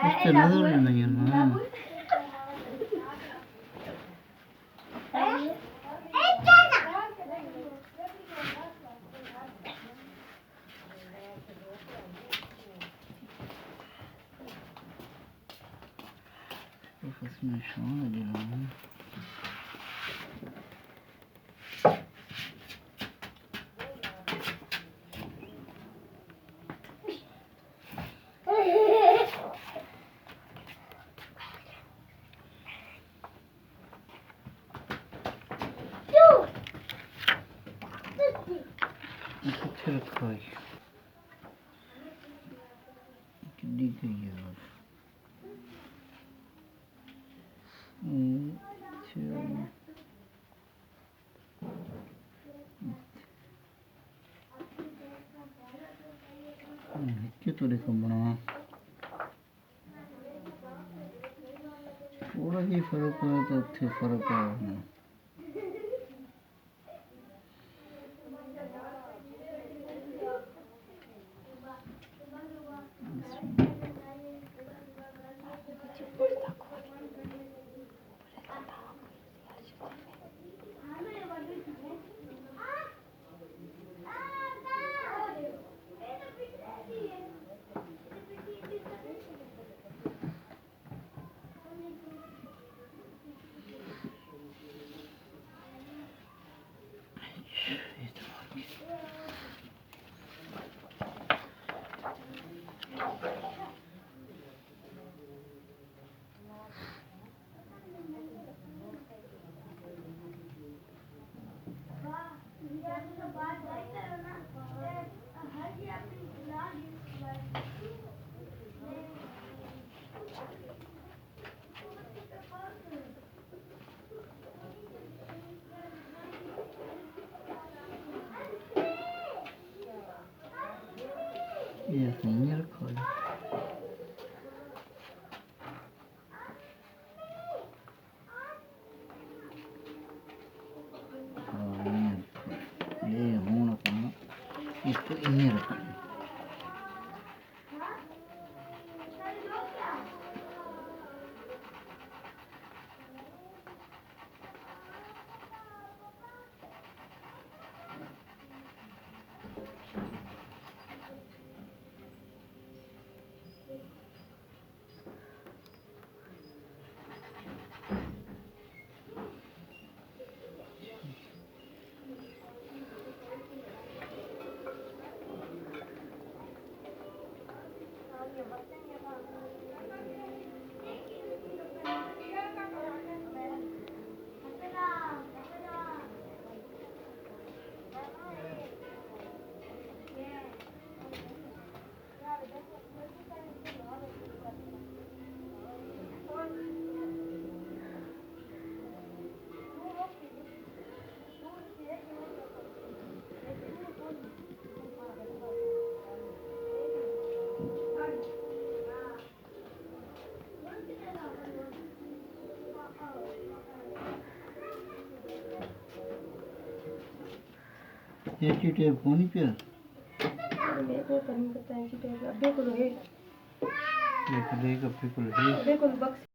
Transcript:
उसके नजर नहीं है ना इसमें शान है कितने रखा है कितनी गई है तो देखो बना थोड़ा ही फर्क है तो थे फर्क है ये नहीं रखा है ये होना पाना इसको इन्हें रखा है ये चीटे फोन पे मेरे को करने पता है चीटे अबे को है ये कभी को है अबे को बक्स